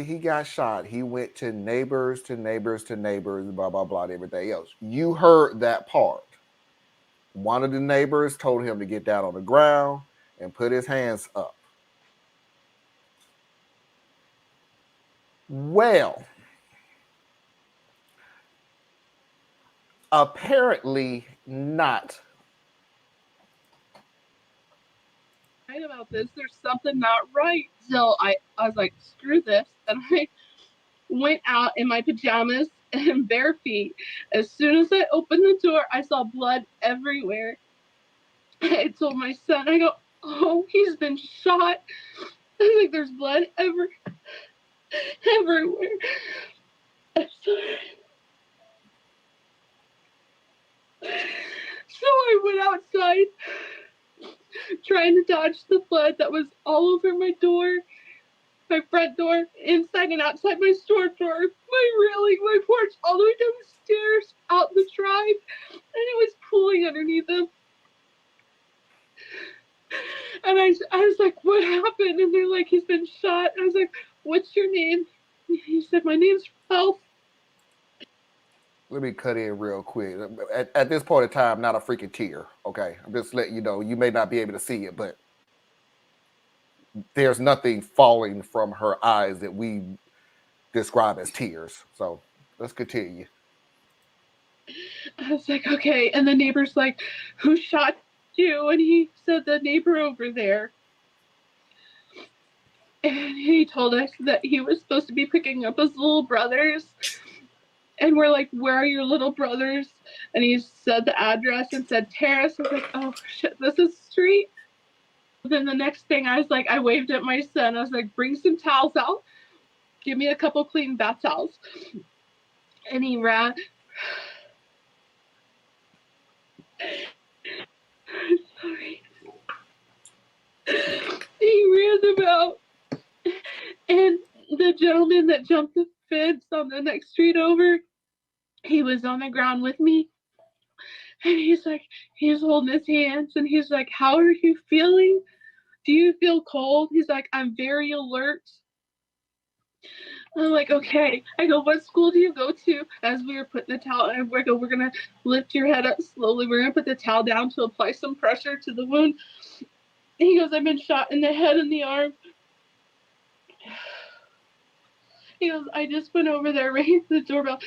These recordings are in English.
he got shot, he went to neighbors, blah, blah, blah, and everything else. You heard that part. One of the neighbors told him to get down on the ground and put his hands up. Well, apparently not. About this, there's something not right. So I was like, screw this. And I went out in my pajamas and bare feet. As soon as I opened the door, I saw blood everywhere. I told my son, I go, oh, he's been shot. I was like, there's blood everywhere. I'm sorry. So I went outside trying to dodge the blood that was all over my door, my front door, inside and outside my store door, my railing, my porch, all the way down the stairs, out the drive, and it was pooling underneath them. And I was like, what happened? And they're like, he's been shot. I was like, what's your name? He said, my name's Ralph. Let me cut in real quick. At this point in time, not a freaking tear. Okay, I'm just letting you know. You may not be able to see it, but there's nothing falling from her eyes that we describe as tears. So let's continue. I was like, okay. And the neighbor's like, who shot you? And he said, the neighbor over there. And he told us that he was supposed to be picking up his little brothers. And we're like, where are your little brothers? And he said the address and said Terrace. I was like, oh shit, this is street. Then the next thing I was like, I waved at my son. I was like, bring some towels out. Give me a couple clean bath towels. And he ran. Sorry. He ran them out. And the gentleman that jumped the fence on the next street over, he was on the ground with me. And he's like, he's holding his hands and he's like, how are you feeling? Do you feel cold? He's like, I'm very alert. I'm like, okay. I go, what school do you go to? As we were putting the towel, and we're going to lift your head up slowly. We're going to put the towel down to apply some pressure to the wound. And he goes, I've been shot in the head and the arm. He goes, I just went over there, rang the doorbell.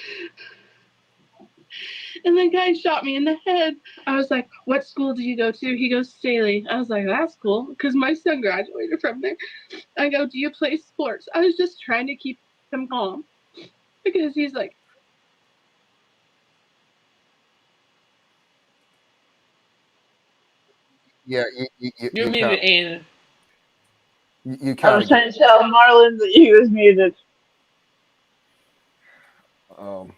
And the guy shot me in the head. I was like, what school do you go to? He goes, Staley. I was like, that's cool, because my son graduated from there. I go, do you play sports? I was just trying to keep him calm. Because he's like, Yeah, You're muted, Anna. you I kind was of get trying to tell Marlon that he was muted. um,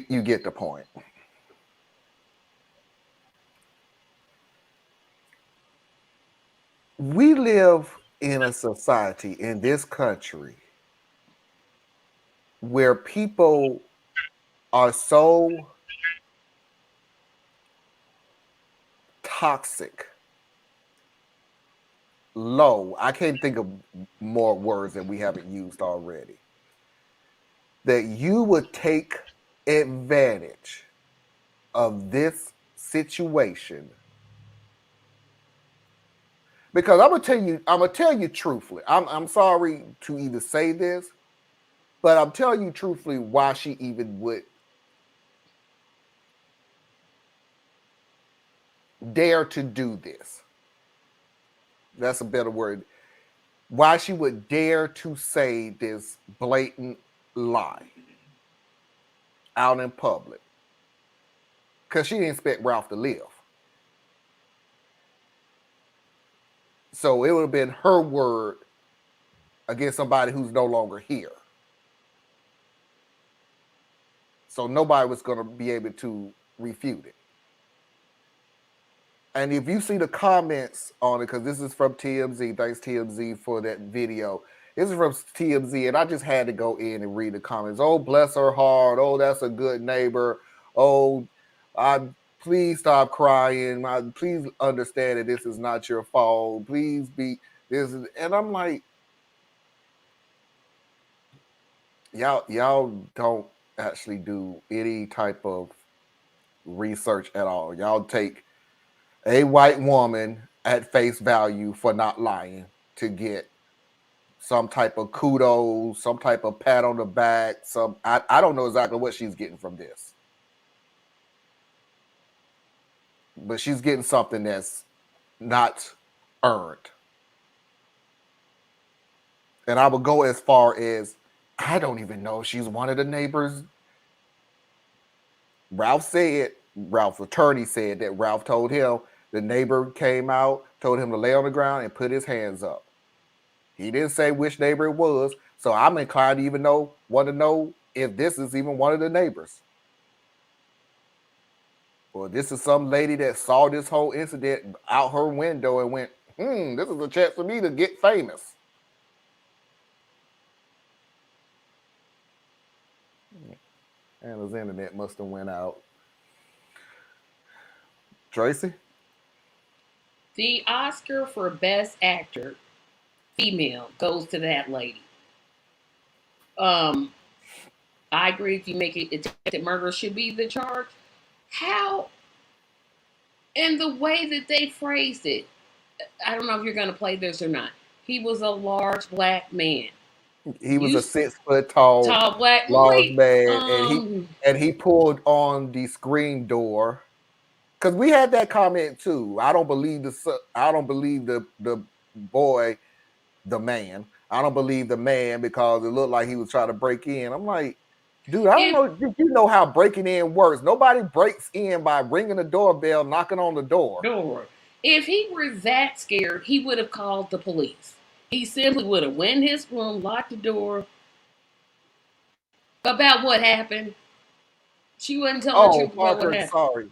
you get the point. We live in a society in this country where people are so toxic, low. I can't think of more words that we haven't used already. That you would take advantage of this situation, because I'm gonna tell you truthfully. I'm sorry to even say this, but I'm telling you truthfully why she even would dare to do this. That's a better word. Why she would dare to say this blatant lie out in public. Because she didn't expect Ralph to live. So it would have been her word against somebody who's no longer here. So nobody was going to be able to refute it. And if you see the comments on it, because this is from TMZ, thanks TMZ for that video. This is from TMZ, and I just had to go in and read the comments. Oh, bless her heart. Oh, that's a good neighbor. Oh, please stop crying. Please understand that this is not your fault. Please be this. And I'm like, y'all don't actually do any type of research at all. Y'all take a white woman at face value for not lying to get some type of kudos, some type of pat on the back. I don't know exactly what she's getting from this, but she's getting something that's not earned. And I would go as far as I don't even know if she's one of the neighbors. Ralph's attorney said that Ralph told him the neighbor came out, told him to lay on the ground and put his hands up. He didn't say which neighbor it was, so I'm inclined to want to know if this is even one of the neighbors. Or this is some lady that saw this whole incident out her window and went, this is a chance for me to get famous. And his internet must have went out. Tracy? The Oscar for Best Actor female goes to that lady. I agree if you make it attempted murder should be the charge. How? And the way that they phrased it, I don't know if you're going to play this or not. He was a large black man. He was a 6 foot tall black large man, and he pulled on the screen door. Because we had that comment too. I don't believe the boy, the man. I don't believe the man because it looked like he was trying to break in. I'm like, dude, I don't know. Did you know how breaking in works? Nobody breaks in by ringing the doorbell, knocking on the door. If he were that scared, he would have called the police. He simply would have went in his room, locked the door. About what happened. She wouldn't tell the truth about what happened. Sorry.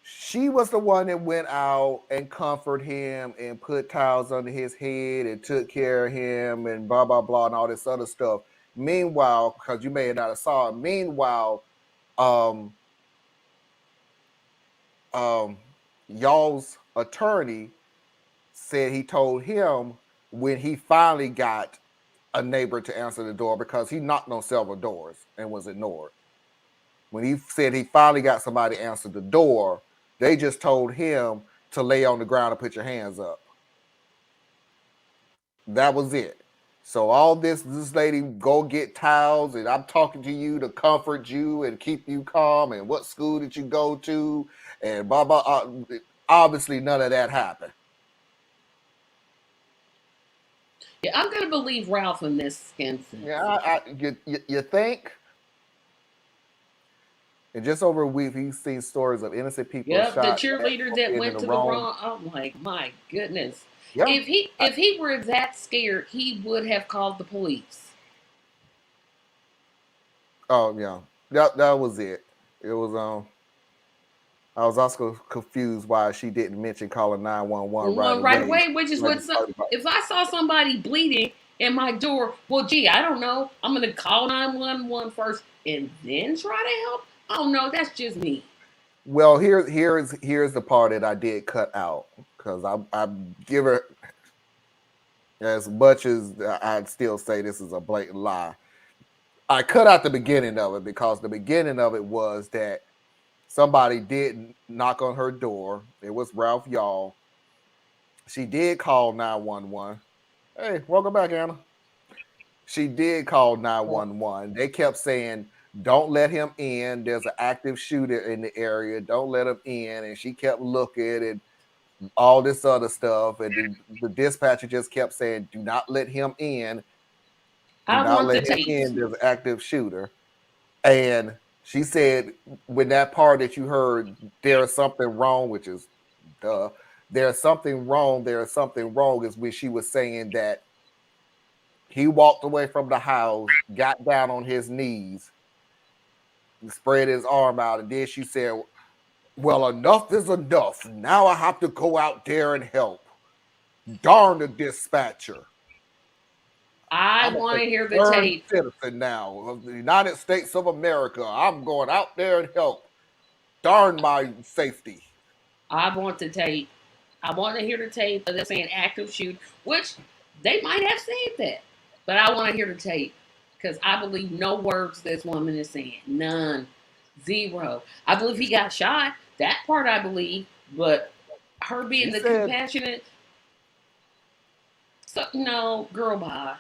She was the one that went out and comforted him and put towels under his head and took care of him and blah, blah, blah, and all this other stuff. Meanwhile, because you may not have saw it, y'all's attorney said he told him when he finally got a neighbor to answer the door because he knocked on several doors and was ignored. When he said he finally got somebody to answer the door, they just told him to lay on the ground and put your hands up. That was it. So all this lady go get towels and I'm talking to you to comfort you and keep you calm and what school did you go to and blah, blah. Obviously, none of that happened. Yeah, I'm going to believe Ralph in this instance. Yeah, you think? And just over a week, he's seen stories of innocent people shot. The cheerleader that went to the wrong. Oh my goodness! Yeah. If he were that scared, he would have called the police. Oh yeah, that was it. It was I was also confused why she didn't mention calling 911 right away. Which is what if I saw somebody bleeding in my door? Well, gee, I don't know. I'm gonna call 911 first and then try to help. Oh no, that's just me. Well, here's the part that I did cut out because I give her as much as I'd still say this is a blatant lie. I cut out the beginning of it because the beginning of it was that somebody did knock on her door. It was Ralph Yarl. She did call 911. Hey, welcome back, Anna. She did call 911. They kept saying, don't let him in. There's an active shooter in the area. Don't let him in. And she kept looking and all this other stuff. And the dispatcher just kept saying, do not let him in. Do not let him in. There's an active shooter. And she said, when that part that you heard, there is something wrong, which is, there's something wrong. There is something wrong is when she was saying that he walked away from the house, got down on his knees, spread his arm out, and then she said, well, enough is enough. Now I have to go out there and help. Darn the dispatcher. I want to hear the tape. Citizen now of the United States of America. I'm going out there and help. Darn my safety. I want the tape. I want to hear the tape of them saying active shoot, which they might have said that. But I want to hear the tape. Because I believe no words this woman is saying. None. Zero. I believe he got shot. That part I believe. But her being She the said, compassionate, so, no, girl, bye.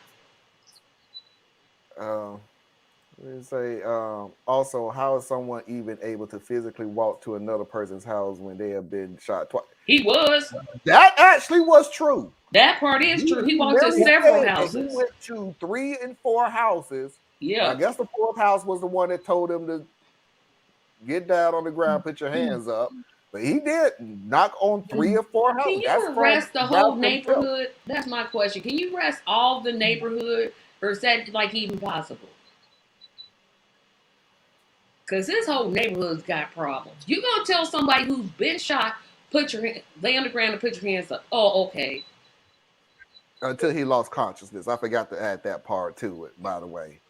uh, let me say, also, how is someone even able to physically walk to another person's house when they have been shot twice? He was. That actually was true. That part is He true. He walked to literally several said that he houses. went to 3 and 4 houses. I Yeah. guess the fourth house was the one that told him to get down on the ground, put your hands up. But he did knock on 3 or 4 houses. Can That's you from arrest the that's whole himself. neighborhood? That's my question. Can you arrest all the neighborhood, or is that like even possible? Because this whole neighborhood's got problems. You gonna tell somebody who's been shot, lay on the ground and put your hands up? Oh, okay. Until he lost consciousness. I forgot to add that part to it, by the way.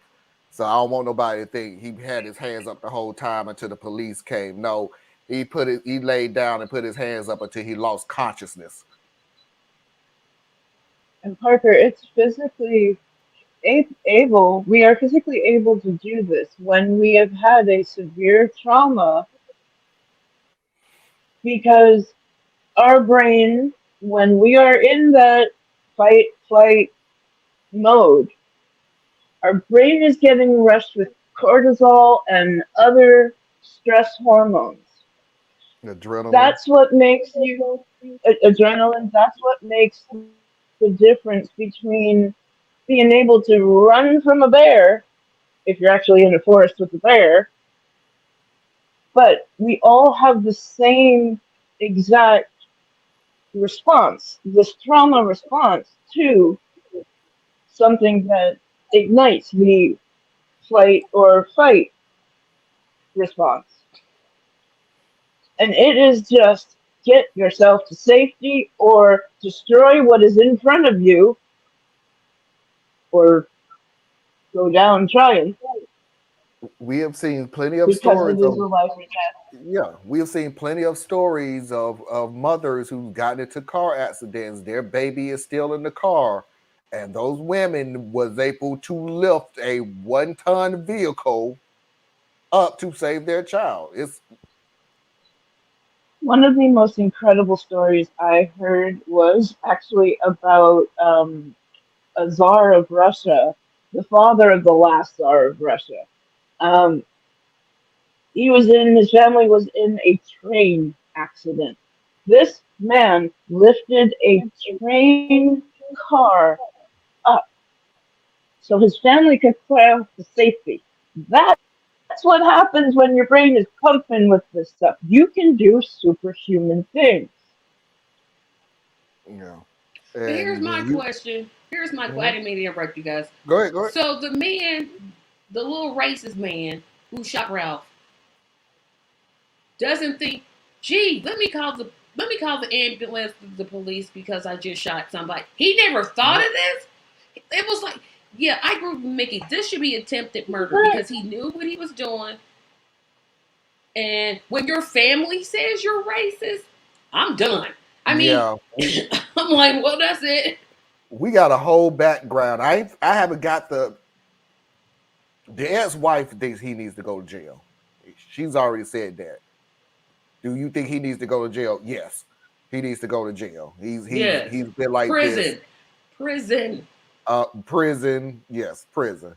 So I don't want nobody to think he had his hands up the whole time until the police came. No, he laid down and put his hands up until he lost consciousness. And Parker, it's physically able, we are physically able to do this when we have had a severe trauma because our brain, when we are in that fight, flight mode, our brain is getting rushed with cortisol and other stress hormones. Adrenaline. That's what makes you adrenaline. That's what makes the difference between being able to run from a bear if you're actually in a forest with a bear, but we all have the same exact response, this trauma response to something that ignites the flight or fight response. And it is just get yourself to safety or destroy what is in front of you or go down trying We have seen plenty of because stories it is of a life or death. yeah, we have seen plenty of stories of mothers who've gotten into car accidents. Their baby is still in the car, and those women was able to lift a 1-ton vehicle up to save their child. It's One of the most incredible stories I heard was actually about a Tsar of Russia, the father of the last Tsar of Russia. Um, his family was in a train accident. This man lifted a train car up so his family could fly off to safety. That's what happens when your brain is pumping with this stuff. You can do superhuman things. yeah. But here's And my when you question. I Mhm. didn't mean to interrupt you guys. Go ahead, go ahead. So the man, the little racist man who shot Ralph, doesn't think, gee, let me call the ambulance, the police because I just shot somebody. He never thought No, of this. It was like, yeah, I agree with Mickey. This should be attempted murder because he knew what he was doing. And when your family says you're racist, I'm done. I mean, yeah, I'm like, well, that's it. we got a whole background. I haven't got the ex-wife thinks he needs to go to jail. She's already said that. Do you think he needs to go to jail? Yes, he needs to go to jail. Yes. He's been like this. Prison. Prison. Prison, yes, prison.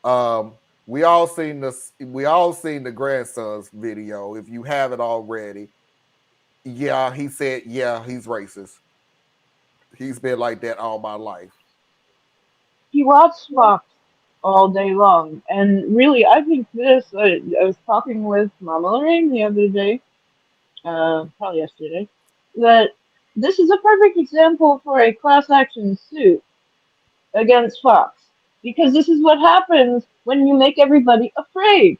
Um, we all seen this. We all seen the grandson's video. If you haven't already, yeah, he said, yeah, he's racist. He's been like that all my life. He watched Fox all day long, and really, I think this. I was talking with Mama Lorraine the other day, probably yesterday, that this is a perfect example for a class action suit against Fox, because this is what happens when you make everybody afraid.